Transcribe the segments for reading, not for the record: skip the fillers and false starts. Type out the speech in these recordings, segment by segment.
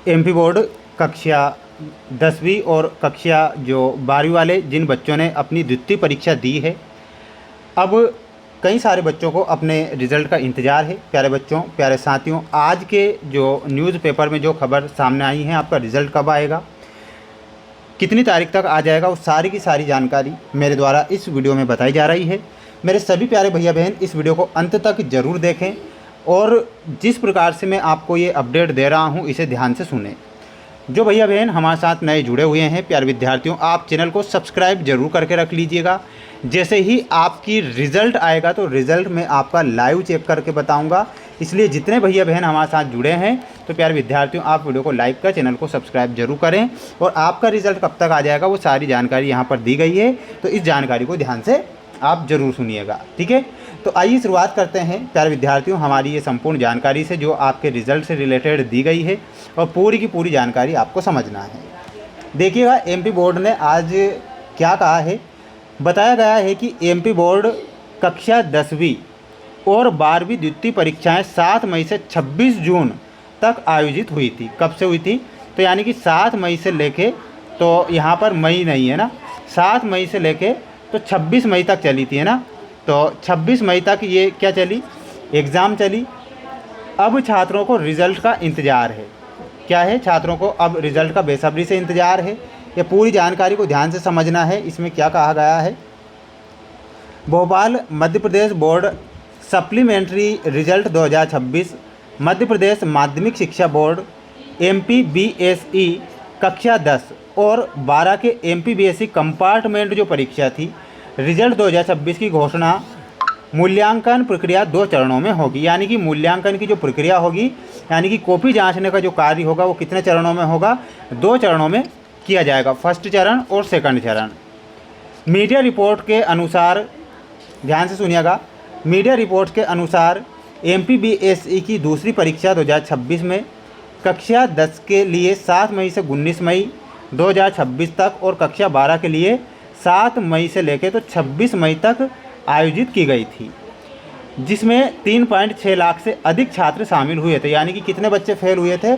MP board कक्षा 10वीं और कक्षा जो 12वीं वाले जिन बच्चों ने अपनी द्वितीय परीक्षा दी है, अब कई सारे बच्चों को अपने रिज़ल्ट का इंतज़ार है। प्यारे बच्चों, प्यारे साथियों, आज के जो न्यूज़पेपर में जो खबर सामने आई है, आपका रिज़ल्ट कब आएगा, कितनी तारीख तक आ जाएगा, वो सारी की सारी जानकारी मेरे द्वारा इस वीडियो में बताई जा रही है। मेरे सभी प्यारे भैया बहन इस वीडियो को अंत तक ज़रूर देखें और जिस प्रकार से मैं आपको ये अपडेट दे रहा हूँ, इसे ध्यान से सुनें। जो भैया बहन हमारे साथ नए जुड़े हुए हैं, प्यारे विद्यार्थियों, आप चैनल को सब्सक्राइब जरूर करके रख लीजिएगा। जैसे ही आपकी रिज़ल्ट आएगा तो रिज़ल्ट मैं आपका लाइव चेक करके बताऊंगा। इसलिए जितने भैया बहन हमारे साथ जुड़े हैं, तो प्यारे विद्यार्थियों, आप वीडियो को लाइक कर चैनल को सब्सक्राइब जरूर करें और आपका रिज़ल्ट कब तक आ जाएगा वो सारी जानकारी यहाँ पर दी गई है, तो इस जानकारी को ध्यान से आप ज़रूर सुनिएगा। ठीक है, तो आइए शुरुआत करते हैं प्यारे विद्यार्थियों हमारी ये संपूर्ण जानकारी से, जो आपके रिज़ल्ट से रिलेटेड दी गई है और पूरी की पूरी जानकारी आपको समझना है। देखिएगा, एमपी बोर्ड ने आज क्या कहा है। बताया गया है कि एमपी बोर्ड कक्षा 10वीं और 12वीं द्वितीय परीक्षाएं 7 मई से 26 जून तक आयोजित हुई थी। कब से हुई थी? तो यानी कि 7 मई से लेके, तो यहाँ पर मई नहीं है ना, 7 मई से लेके तो 26 मई तक चली थी, है ना। तो 26 मई तक ये क्या चली, एग्ज़ाम चली। अब छात्रों को रिज़ल्ट का इंतज़ार है। क्या है? छात्रों को अब रिज़ल्ट का बेसब्री से इंतज़ार है। ये पूरी जानकारी को ध्यान से समझना है। इसमें क्या कहा गया है, Bhopal Madhya Pradesh board supplementary result 2026, Madhya Pradesh माध्यमिक शिक्षा बोर्ड MPBSE कक्षा 10 और 12 के MPBSE कंपार्टमेंट जो परीक्षा थी, रिजल्ट 2026 की घोषणा मूल्यांकन प्रक्रिया 2 चरणों में होगी। यानी कि मूल्यांकन की जो प्रक्रिया होगी, यानी कि कॉपी जांचने का जो कार्य होगा, वो कितने चरणों में होगा? 2 चरणों में किया जाएगा, फर्स्ट चरण और सेकंड चरण। मीडिया रिपोर्ट के अनुसार, ध्यान से सुनिएगा, मीडिया रिपोर्ट के अनुसार MPBSE की दूसरी परीक्षा 2026 में कक्षा 10 के लिए 7 मई से 19 मई 2026 तक और कक्षा 12 के लिए 7 मई से लेकर तो 26 मई तक आयोजित की गई थी, जिसमें 3.6 लाख से अधिक छात्र शामिल हुए थे। यानी कि कितने बच्चे फेल हुए थे?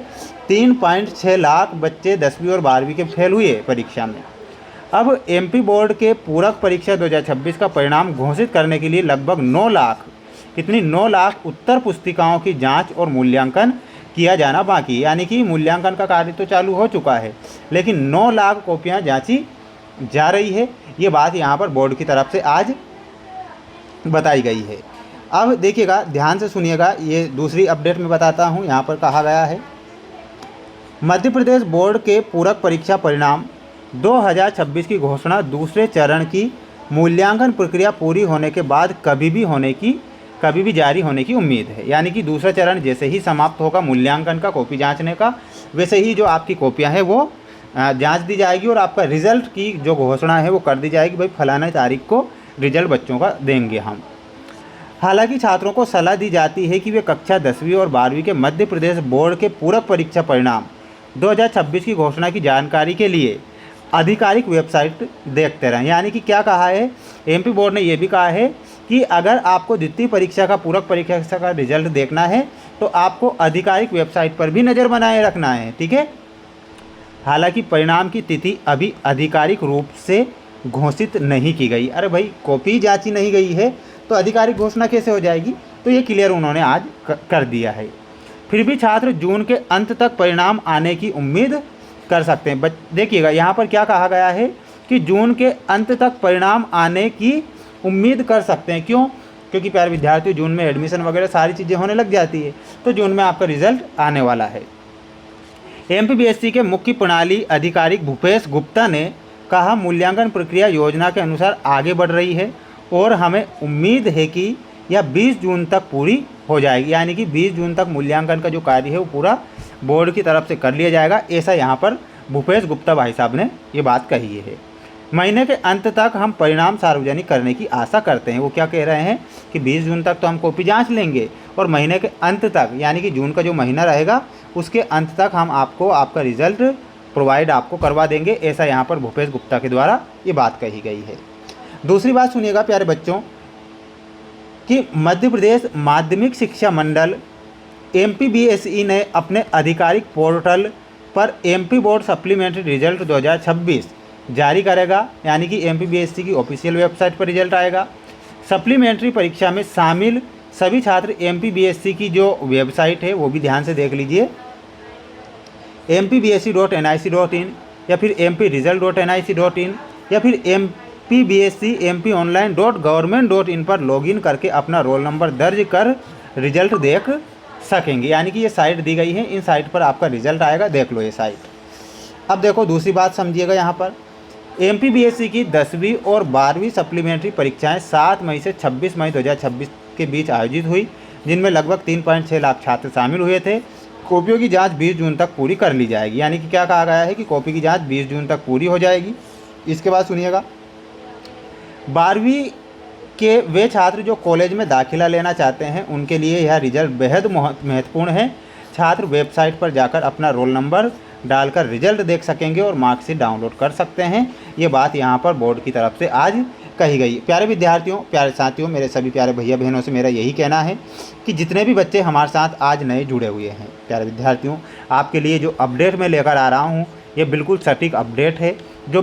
3.6 लाख बच्चे 10वीं और 12वीं के फेल हुए परीक्षा में। अब एमपी बोर्ड के पूरक परीक्षा 2026 का परिणाम घोषित करने के लिए लगभग 9 लाख, कितनी 9 लाख उत्तर पुस्तिकाओं की जांच और मूल्यांकन किया जाना बाकी है। यानी कि मूल्यांकन का कार्य तो चालू हो चुका है, लेकिन 9 लाख कॉपियाँ जांची जा रही है। ये बात यहाँ पर बोर्ड की तरफ से आज बताई गई है। अब देखिएगा, ध्यान से सुनिएगा, ये दूसरी अपडेट में बताता हूँ। यहाँ पर कहा गया है, मध्य प्रदेश बोर्ड के पूरक परीक्षा परिणाम 2026 की घोषणा दूसरे चरण की मूल्यांकन प्रक्रिया पूरी होने के बाद कभी भी जारी होने की उम्मीद है। यानी कि दूसरा चरण जैसे ही समाप्त होगा मूल्यांकन का, कॉपी जांचने का, वैसे ही जो आपकी कॉपियाँ हैं वो जांच दी जाएगी और आपका रिज़ल्ट की जो घोषणा है वो कर दी जाएगी, भाई फलाना तारीख को रिजल्ट बच्चों का देंगे हम। हालांकि छात्रों को सलाह दी जाती है कि वे कक्षा 10वीं और 12वीं के मध्य प्रदेश बोर्ड के पूरक परीक्षा परिणाम 2026 की घोषणा की जानकारी के लिए आधिकारिक वेबसाइट देखते रहें। यानी कि क्या कहा है, एमपी बोर्ड ने यह भी कहा है कि अगर आपको द्वितीय परीक्षा का, पूरक परीक्षा का रिजल्ट देखना है तो आपको आधिकारिक वेबसाइट पर भी नज़र बनाए रखना है। ठीक है, हालांकि परिणाम की तिथि अभी आधिकारिक रूप से घोषित नहीं की गई। अरे भाई, कॉपी जांची नहीं गई है तो आधिकारिक घोषणा कैसे हो जाएगी? तो ये क्लियर उन्होंने आज कर दिया है। फिर भी छात्र जून के अंत तक परिणाम आने की उम्मीद कर सकते हैं। देखिएगा, यहाँ पर क्या कहा गया है कि जून के अंत तक परिणाम आने की उम्मीद कर सकते हैं। क्यों? क्योंकि प्यारे विद्यार्थियों, जून में एडमिशन वगैरह सारी चीज़ें होने लग जाती है, तो जून में आपका रिजल्ट आने वाला है। MPBSE के मुख्य प्रणाली अधिकारिक भूपेश गुप्ता ने कहा, मूल्यांकन प्रक्रिया योजना के अनुसार आगे बढ़ रही है और हमें उम्मीद है कि यह 20 जून तक पूरी हो जाएगी। यानी कि 20 जून तक मूल्यांकन का जो कार्य है वो पूरा बोर्ड की तरफ से कर लिया जाएगा। ऐसा यहाँ पर भूपेश गुप्ता भाई साहब ने ये बात कही है। महीने के अंत तक हम परिणाम सार्वजनिक करने की आशा करते हैं। वो क्या कह रहे हैं कि 20 जून तक तो हम कॉपी जांच लेंगे और महीने के अंत तक, यानी कि जून का जो महीना रहेगा उसके अंत तक हम आपको आपका रिजल्ट प्रोवाइड आपको करवा देंगे। ऐसा यहाँ पर भूपेश गुप्ता के द्वारा ये बात कही गई है। दूसरी बात सुनिएगा प्यारे बच्चों, कि मध्य प्रदेश माध्यमिक शिक्षा मंडल MPBSE ने अपने आधिकारिक पोर्टल पर एमपी बोर्ड सप्लीमेंट्री रिजल्ट 2026 जारी करेगा, यानी कि एमपीबीएससी की ऑफिशियल वेबसाइट पर रिजल्ट आएगा। सप्लीमेंट्री परीक्षा में शामिल सभी छात्र एमपीबीएससी की जो वेबसाइट है वो भी ध्यान से देख लीजिए, mpbsc.nic.in या फिर mpresult.nic.in या फिर mpbsc.mponline.government.in पर लॉगिन करके अपना रोल नंबर दर्ज कर रिजल्ट देख सकेंगे। यानी कि ये साइट दी गई है, इन साइट पर आपका रिजल्ट आएगा, देख लो ये साइट। अब देखो दूसरी बात समझिएगा, यहाँ पर एमपीबीएससी की 10वीं और 12वीं सप्लीमेंट्री परीक्षाएं 7 मई से 26 मई 2026 के बीच आयोजित हुई, जिनमें लगभग 3.6 लाख छात्र शामिल हुए थे। कॉपियों की जांच 20 जून तक पूरी कर ली जाएगी। यानी कि क्या कहा गया है कि कॉपी की जांच 20 जून तक पूरी हो जाएगी। इसके बाद सुनिएगा, 12वीं के वे छात्र जो कॉलेज में दाखिला लेना चाहते हैं उनके लिए यह रिजल्ट बेहद महत्वपूर्ण है। छात्र वेबसाइट पर जाकर अपना रोल नंबर डालकर रिजल्ट देख सकेंगे और मार्कशीट डाउनलोड कर सकते हैं। ये बात यहाँ पर बोर्ड की तरफ से आज कही गई। प्यारे विद्यार्थियों, प्यारे साथियों, मेरे सभी प्यारे भैया बहनों से मेरा यही कहना है कि जितने भी बच्चे हमारे साथ आज नए जुड़े हुए हैं, प्यारे विद्यार्थियों, आपके लिए जो अपडेट मैं लेकर आ रहा हूँ ये बिल्कुल सटीक अपडेट है जो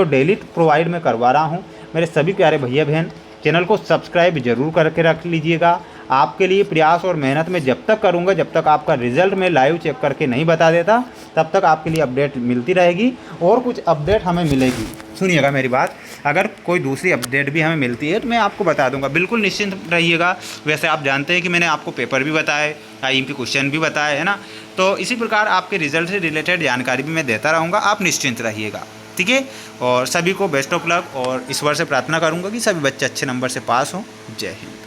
डेली प्रोवाइड मैं करवा रहा हूँ। मेरे सभी प्यारे भैया बहन चैनल को सब्सक्राइब जरूर करके रख लीजिएगा। आपके लिए प्रयास और मेहनत मैं जब तक करूंगा, जब तक आपका रिजल्ट मैं लाइव चेक करके नहीं बता देता, तब तक आपके लिए अपडेट मिलती रहेगी और कुछ अपडेट हमें मिलेगी। सुनिएगा मेरी बात, अगर कोई दूसरी अपडेट भी हमें मिलती है तो मैं आपको बता दूंगा, बिल्कुल निश्चिंत रहिएगा। वैसे आप जानते हैं कि मैंने आपको पेपर भी बताए, आईएमपी क्वेश्चन भी बताए, है ना। तो इसी प्रकार आपके रिजल्ट से रिलेटेड जानकारी भी मैं देता रहूँगा, आप निश्चिंत रहिएगा, ठीक है। और सभी को बेस्ट ऑफ लक और ईश्वर से प्रार्थना करूँगा कि सभी बच्चे अच्छे नंबर से पास हों। जय हिंद।